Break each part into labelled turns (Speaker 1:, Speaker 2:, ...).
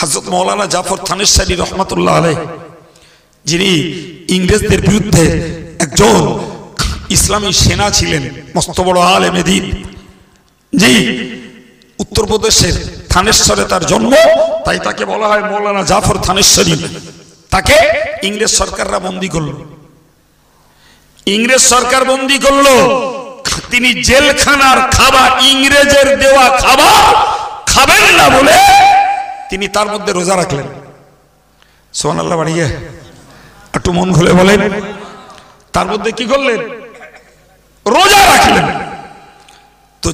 Speaker 1: হযরত মাওলানা জাফর থানেশ্বরী রহমাতুল্লাহ আলাইহ, যিনি ইংরেজদের বিরুদ্ধে একজন ইসলামী সেনা ছিলেন, মস্ত বড় আলেমে দ্বীন। জি, উত্তরপ্রদেশের থানেশ্বরে তার জন্ম, তাই তাকে বলা হয় মাওলানা জাফর থানেশ্বরী। তাকে ইংরেজ সরকাররা বন্দী করলো। ইংরেজ সরকার বন্দী করলো, তিনি জেলখানার খাবার, ইংরেজের দেওয়া খাবার খাবেন না বলে তিনি তার মধ্যে রোজা রাখলেন। সুবহানাল্লাহ, বাড়িয়ে একটু মন খুলে বলেন। তার মধ্যে কি করলেন? রোজা রাখলেন। তো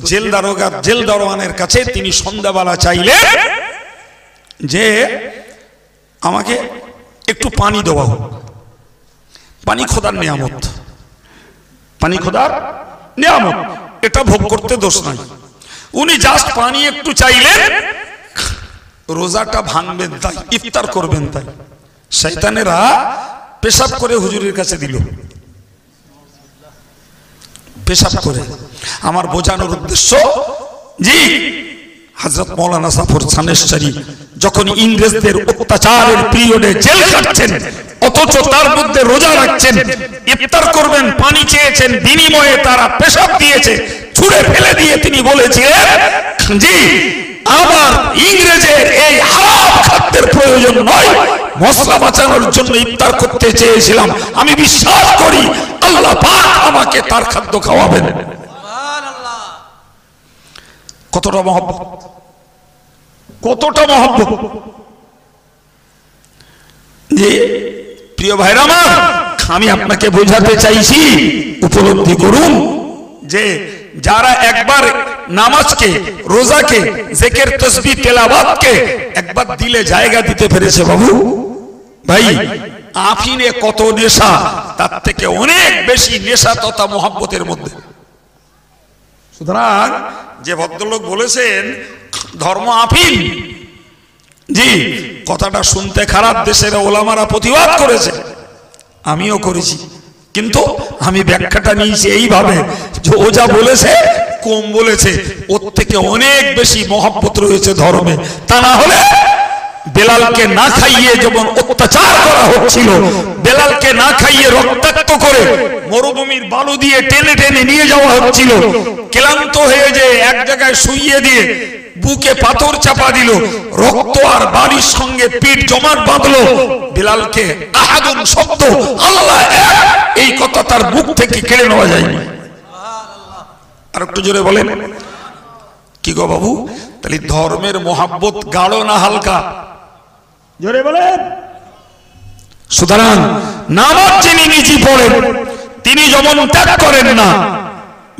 Speaker 1: জেল দারোয়ানের কাছে তিনি সন্ধ্যাবেলা চাইলেন যে আমাকে একটু পানি দেওয়া হোক। পানি খোদার নিয়ামত, পানি খোদার নিয়ামত, এটা ভোগ করতে দোষ নাই। উনি জাস্ট পানি একটু চাইলেন, রোজাটা ভাঙবেন তাই, ইফতার করবেন তাই। শয়তানেরা পেশাব করে হুজুরের কাছে দিল, পেশাব করে। আমার বোঝানোর উদ্দেশ্য, জি, হযরত মাওলানা জাফর থানেশ্বরী যখন ইংরেজদের অত্যাচারের পিরিয়ডে জেল কাটছেন, অথচ তার মধ্যে রোজা রাখছেন, ইফতার করবেন, পানি চেয়েছেন, বিনিময়ে তারা পেশাব দিয়েছে, ছুঁড়ে ফেলে দিয়ে তিনি বলেছিলেন, জি, আমার ইংরেজের এই হারাম খাদ্যের প্রয়োজন নয়, মশলা বাঁচানোর জন্য ইফতার করতে চেয়েছিলাম। আমি বিশ্বাস করি আল্লাহ পাক আমাকে তার খাদ্য খাওয়াবেন। কতটা মহব্বত, কতটা মহব্বত! যে প্রিয় ভাইরা আমার, আমি আপনাকে বোঝাতে চাইছি, উপলব্ধি করুন যে যারা একবার নামাজকে, রোজাকে, জিকির তাসবিহ তেলাওয়াতকে একবার দিলে জায়গা দিতে পেরেছে, বাবু ভাই, আফিনে কত নেশা, তার থেকে অনেক বেশি নেশা তথা মহব্বতের মধ্যে। সুতরাং যে ভদ্রলোক বলেছেন ধর্ম আফিন, জি, কথাটা শুনতে খারাপ, দেশের ওলামারা প্রতিবাদ করেছে, আমিও করেছি, কিন্তু আমি ব্যাখ্যাটা নিয়েছি এইভাবে যে ও যা বলেছে কম বলেছে, ওর থেকে অনেক বেশি মহব্বত রয়েছে ধর্মে। তা না হলে বেলালকে না খাইয়ে যেমন অত্যাচার করা হচ্ছিল, বেলালকে না খাইয়ে রক্তাক্ত করে মরুভূমির বালু দিয়ে টেনে টেনে নিয়ে যাওয়া হচ্ছিল, ক্লান্ত হয়ে যে এক জায়গায় শুইয়ে দিয়ে বুকে পাথর চাপা দিল, রক্ত আর বালির সঙ্গে পিঠ জমাট বাঁধলো, বেলালকে আহাদুন শব্দ আল্লাহ এক, এই কথা তার মুখ থেকে কেড়ে নেওয়া যায়নি। আর একটু জোরে বলেন, কি গো বাবু, তাহলে ধর্মের মহাব্বত গাঢ় না হালকা? জোরে বলেন। সুতরাং নামাজ যিনি নিজে পড়েন, তিনি যেমন ত্যাগ করেন না,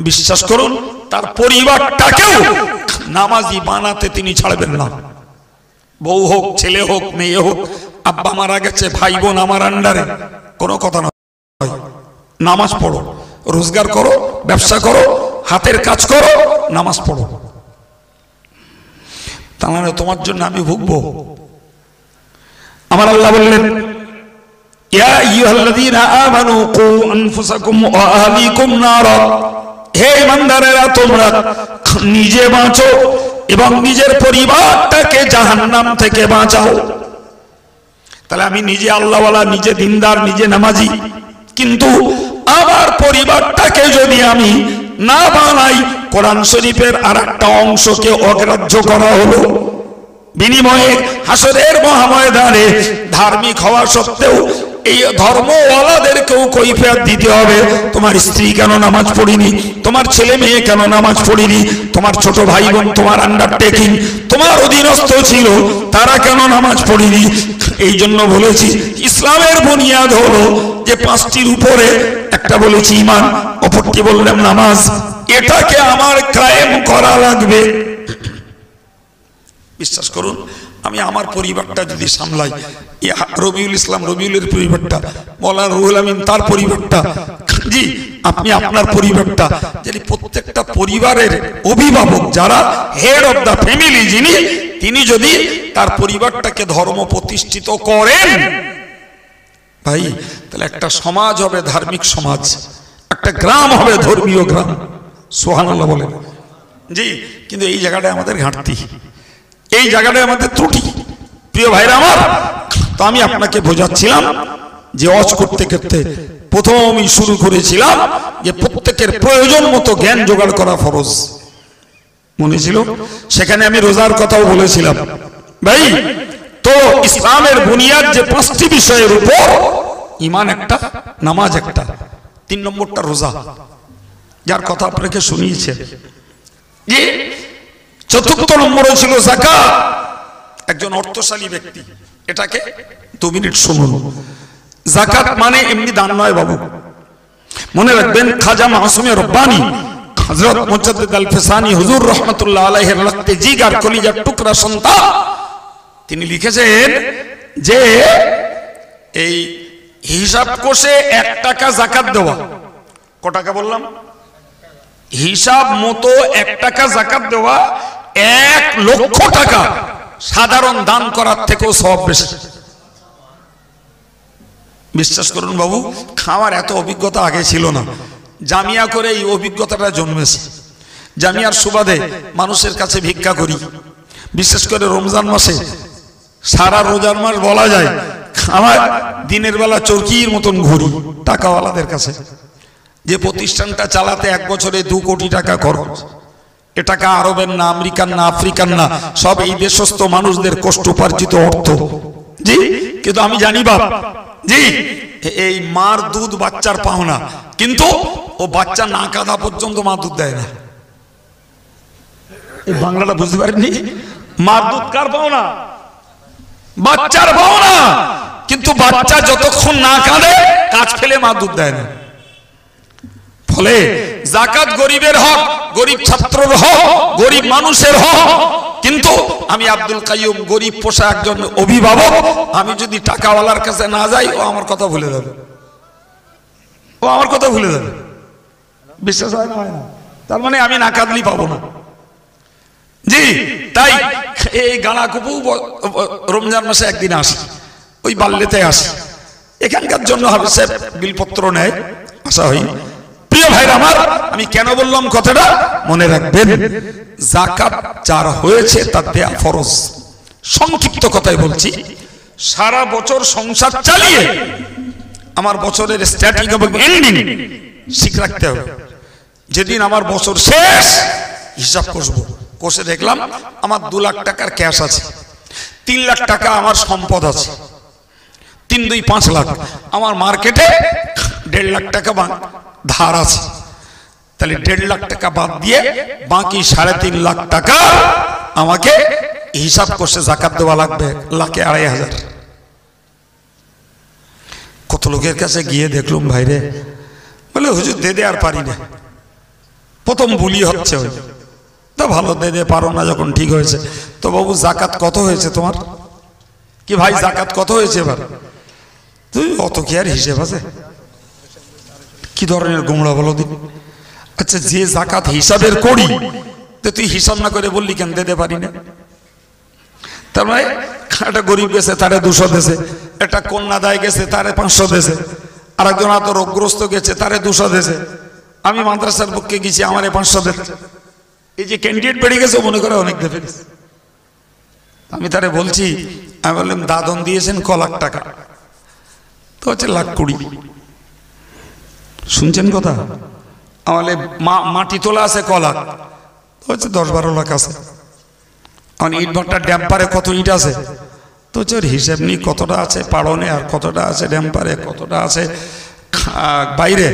Speaker 1: বিশ্বাস করুন তার পরিবারটাকেও নামাজি বানাতে তিনি ছাড়বেন না। বউ হোক, ছেলে হোক, মেয়ে হোক, আব্বা মারা গেছে, ভাই বোন আমার আন্ডারে, কোনো কথা নয়। নামাজ পড়ো, রোজগার করো, ব্যবসা করো, হাতের কাজ করো, নামাজ পড়ো, তাহলে তোমার জন্য আমি ভুগবো। আমার আল্লাহ বললেন, ইয়া আইয়ুহাল্লাযীনা আমানু কু আনফুসাকুম ওয়া আহলিকুম নারা, হে ঈমানদারেরা তোমরা নিজে বাঁচো এবং নিজের পরিবারটাকে জাহান্নাম থেকে বাঁচাও। তাহলে আমি নিজে আল্লাহওয়ালা, নিজে দিনদার, নিজে নামাজি, কিন্তু আমার পরিবারটাকে যদি আমি না বানাই, কোরআন শরীফের আরেকটা অংশকে অগ্রাহ্য করা হলো। বিনিময়ে হাসরের মহাময়দানে ধার্মিক হওয়া সত্ত্বেও এই ধর্মওয়ালাদেরকেও কৈফিয়ত দিতে হবে। তোমার স্ত্রী কেন নামাজ পড়িনি, তোমার ছেলে মেয়ে কেন নামাজ পড়িনি, তোমার ছোট ভাই বোন তোমার আন্ডারটেকিং, তোমার অধীনস্থ ছিল, তারা কেন নামাজ পড়িনি? এই জন্য বলেছি ইসলামের বুনিয়াদ হলো যে পাঁচটির উপরে একটা বলেছি ঈমান, অপরটি বললাম নামাজ। এটাকে আমার কায়েম করা লাগবে। বিশ্বাস করুন, আমি আমার পরিবারটা যদি সামলাই, রবিউল ইসলাম রবিউলের পরিবারটা, মওলানা রুহুল আমিন তার পরিবারটা, জি আপনি আপনার পরিবারটা, যদি প্রত্যেকটা পরিবারের অভিভাবক যারা হেড অফ দ্য ফ্যামিলি যিনি, তিনি যদি তার পরিবারটাকে ধর্ম প্রতিষ্ঠিত করেন, ভাই তাহলে একটা সমাজ হবে ধার্মিক সমাজ, একটা গ্রাম হবে ধর্মীয় গ্রাম। সুবহানাল্লাহ বলেন। জি, কিন্তু এই জায়গাটায় আমাদের ঘাটতি, এই জায়গাটায় আমাদের ত্রুটি। প্রিয় ভাইরা আমার, তো আমি আপনাকে বোঝাচ্ছিলাম যে ওয়াজ করতে করতে প্রথমই শুরু করেছিলাম যে প্রত্যেকের প্রয়োজন মতো জ্ঞান জোগাড় করা ফরজ মনে ছিল। সেখানে আমি রোজার কথাও বলেছিলাম। ভাই, তো ইসলামের বুনিয়াদ যে 5টি বিষয়ের উপর, ঈমান একটা, নামাজ একটা, 3 নম্বরটা রোজা, যার কথা আপনাকে শুনিয়েছে। যে 4র্থ নম্বরে ছিল যাকাত। একজন অর্থশালী ব্যক্তি, এটাকে 2 মিনিট শুনুন। যাকাত মানে এমনি দান নয় বাবু, মনে রাখবেন। খাজা মাসুমে রব্বানী হযরত মুজাদ্দিদ আল ফিসানি হুজুর রাহমাতুল্লাহ আলাইহির রক্তে জিগার কলিজার টুকরা সন্তান, তিনি লিখেছেন যে এই হিসাব কষে 1 টাকা যাকাত দেওয়া, ক টাকা বললাম? হিসাব মতো 1 টাকা যাকাত দেওয়া 1 লক্ষ টাকা সাধারণ দান করার থেকেও সওয়াব বেশি। বিশ্বাস করুন বাবু, খাওয়ার এত অভিজ্ঞতা আগে ছিল না, জামিয়া করে এই অভিজ্ঞতাটা জন্মেছে। জামিয়ার সুবাদে মানুষের কাছে ভিক্ষা করি, বিশেষ করে রমজান মাসে। সারা রোজার মাস বলা যায় আমার দিনের বেলা চরকির মতন ঘুরি টাকাওয়ালাদের কাছে। যে প্রতিষ্ঠানটা চালাতে 1 বছরে 2 কোটি টাকা খরচ, এ টাকা আরবের না, আমেরিকান না, আফ্রিকান না, সব এই দেশস্থ মানুষদের কষ্ট উপার্জিত অর্থ। জি, কিন্তু আমি জানি বাপ, জি, এই মার দুধ বাচ্চার পাওনা, কিন্তু ও বাচ্চা না কাঁদা পর্যন্ত মা দুধ দেয় না। এই বাংলাটা বুঝতে পারেননি? মার দুধ কার পাওনা? বাচ্চার পাওনা, কিন্তু বাচ্চা যতক্ষণ না কাঁদে কাজ ফেলে মা দুধ দেয় না। ফলে যাকাত গরিবের হক, গরিব ছাত্রের হক, গরিব মানুষের হক। কিন্তু আমি আব্দুল কাইয়ুম গরিব পোষা একজন অভিভাবক, আমি যদি টাকাওয়ালার কাছে না যাই, ও আমার কথা ভুলে যাবে, ও আমার কথা ভুলে যাবে। বিশ্বাস হয় না? হয় না? তার মানে আমি না কাঁদলি পাবো না। জি, তাই এই গানাকুপু রমজান মাসে একদিন আসি, ওই বাল্যতে আসি, এখানকার জন্য হাফেজ সাহেব বিলপত্র নেয়, আসা হয়। প্রিয় ভাইরা আমার, আমি কেন বললাম কথাটা মনে রাখবেন। যাকাত যার হয়েছে তার দেয়া ফরজ। সংক্ষিপ্ত কথাই বলছি, সারা বছর সংসার চালিয়ে আমার বছরের স্টার্টিং এবং এন্ডিং ঠিক রাখতে হবে। যেদিন আমার বছর শেষ, হিসাব কষবো, কষে দেখলাম আমার 2 লাখ টাকার ক্যাশ আছে, 3 লাখ টাকা আমার সম্পদ আছে, 3 2 5 লাখ, আমার মার্কেটে 1.5 লাখ টাকা ধার আছে। তাহলে 1.5 লাখ টাকা বাদ দিয়ে বাকি 3.5 লাখ টাকা আমাকে হিসাব কষে যাকাত দেওয়া লাগবে, 1,2,500। কত লোকের কাছে গিয়ে দেখলাম ভাইরে, বলে হুজুর দে দে, আর পারি না। প্রথম বুলি হচ্ছে, ওই তো ভালো দে দে, পারো না যখন, ঠিক হয়েছে। তো বাবু যাকাত কত হয়েছে তোমার? কি ভাই যাকাত কত হয়েছে এবার? তুই অত কি আর হিসেব আছে? কি ধরনের গোমড়া বলো দিন। আচ্ছা, যে যাকাত হিসাবের করি, তো তুই হিসাব না করে বললি কেন দে দে পারি না? তার মানে একটা গরিব গেছে তারে 200 দেছে, একটা কন্যাদায় গেছে তারে 500 দেছে, আর একজন এত রোগগ্রস্ত গেছে তারে 200 দেছে। আমি মাদ্রাসার পক্ষে গেছি, আমারে 500 দেছে। এই যে ক্যান্ডিডেট বেড়ে গেছে, মনে করে অনেক দেবে। আমি তারে বলছি, আমি বললাম দাদন দিয়েছেন ক লাখ টাকা? তো হচ্ছে 1,20,000। শুনছেন কথা? আমাদের মাটি তোলা আছে ক লাখ? তো হচ্ছে 10-12 লাখ আছে। ইট ভাটার ড্যাম্পারে কত ইট আছে? তো হচ্ছে হিসেব নেই কতটা আছে পাড়নে, আর কতটা আছে ড্যাম্পারে, কতটা আছে বাইরে।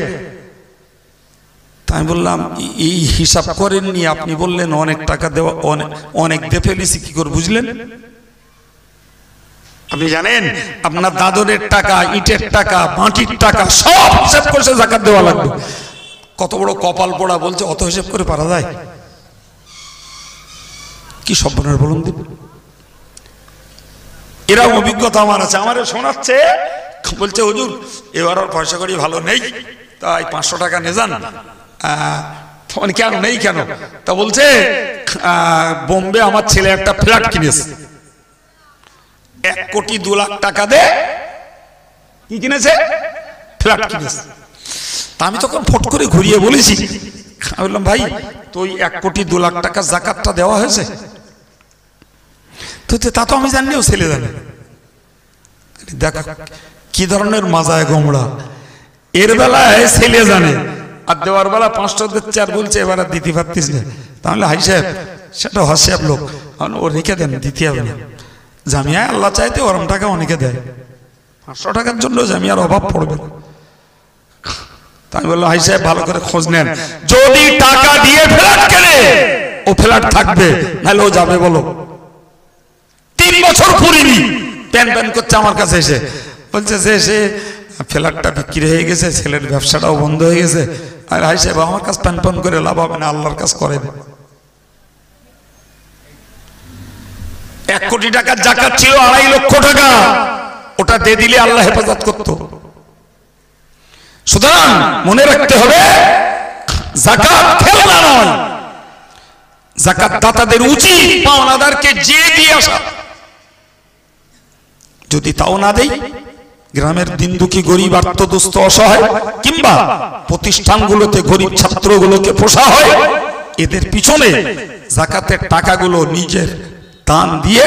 Speaker 1: আমি বললাম এই হিসাব করেননি, আপনি বললেন অনেক টাকা দেওয়া, অনেক দিয়ে ফেলেছি, কি করে বুঝলেন? আপনি জানেন আপনার দাদনের টাকা, ইটের টাকা, মাটির টাকা সব হিসাব করে যাকাত দেওয়া লাগবে। কত বড় কপাল পোড়া, বলছে অত হিসাব করে পারা যায়? কি সর্বনাশ বলুন দিন। এরকম অভিজ্ঞতা আমার আছে, আমার শোনাচ্ছে, বলছে হুজুর এবার আর পয়সা করি ভালো নেই, তাই 500 টাকা নিয়ে যান। কেন নেই কেন? তা বলছে বোম্বে আমার ছেলে একটা ফ্ল্যাট কিনেছে, 1,02,00,000 টাকা দে কি কিনেছে? ফ্ল্যাট কিনেছে। তা আমি তখন ফট করে ঘুরিয়ে বলেছি, আমি বললাম ভাই তো ওই 1,02,00,000 টাকা যাকাতটা দেওয়া হয়েছে? তো তা তো আমি জানলেও ছেলে জানে। দেখো কি ধরনের মাজায় গোমড়া, এর বেলায় ছেলে জানে আর দেওয়ার বেলা 5টা দিচ্ছে আর বলছে এবার আর দিতে পারতিস না। তাহলে হাই সাহেব সেটা হসিয়াব লোক, ও রেখে দেন, দিতে হবে না। জামিয়ায় আল্লাহ চাইতে ওরম টাকা অনেকে দেয়, 500 টাকার জন্য জামিয়ার অভাব পড়বে না। তাই বললো হাই সাহেব ভালো করে খোঁজ নেন, যদি টাকা দিয়ে ফ্ল্যাট কেনে ও ফ্ল্যাট থাকবে, নাহলে ও যাবে। বলো 3 বছর পুরিনি প্যান প্যান করছে আমার কাছে এসে, বলছে যে সে ফ্ল্যাটটা বিক্রি হয়ে গেছে, ছেলের ব্যবসাটাও বন্ধ হয়ে গেছে। আর হাই সাহেব আমার কাছে প্যান প্যান করে লাভ হবে না, আল্লাহর কাজ করে। 1 কোটি টাকার যাকাত ছিল 2.5 লক্ষ টাকা, ওটা দিয়ে দিলে আল্লাহ হেফাজত করত। সুতরাং মনে রাখতে হবে যাকাত খেলনা নয়, যাকাত দাতাদের উচিত পাওনাদারকে যে দিয়ে আসা। যদি তাও না দেই, গ্রামের দিন দুঃখী গরিব আর্তদুস্থ অসহায় কিংবা প্রতিষ্ঠানগুলোতে গরিব ছাত্রগুলোকে পোষা হয়, এদের পিছনে যাকাতের টাকাগুলো নিজের দান দিয়ে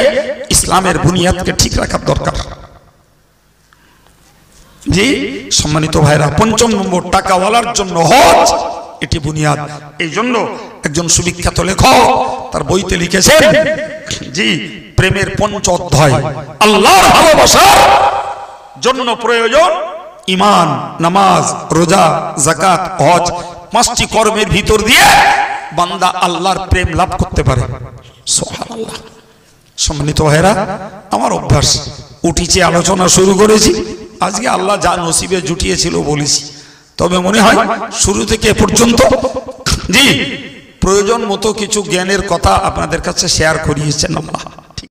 Speaker 1: ইসলামের বুনিয়াদকে ঠিক রাখার দরকার। জি সম্মানিত ভাইরা, 5 নম্বর টাকাওয়ালার জন্য হজ, এটি বুনিয়াদ। এই জন্য একজন সুবিখ্যাত লেখক তার বইতে লিখেছেন, জি প্রেমের 5 অধ্যায়, আল্লাহর ভালোবাসার জন্য প্রয়োজন ঈমান, নামাজ, রোজা, যাকাত, হজ। 5টি কর্মের ভিতর দিয়ে বান্দা আল্লাহর প্রেম লাভ করতে পারে। সুবহানাল্লাহ। সম্মানিত ভাইরা, আমার অভ্যাস উঠিছে আলোচনা শুরু করেছি, আজকে আল্লাহ যা নসিবে জুটিয়েছিল বলেছি। তবে মনে হয় শুরু থেকে এ পর্যন্ত জি প্রয়োজন মতো কিছু জ্ঞানের কথা আপনাদের কাছে শেয়ার করিয়েছেন আল্লাহ।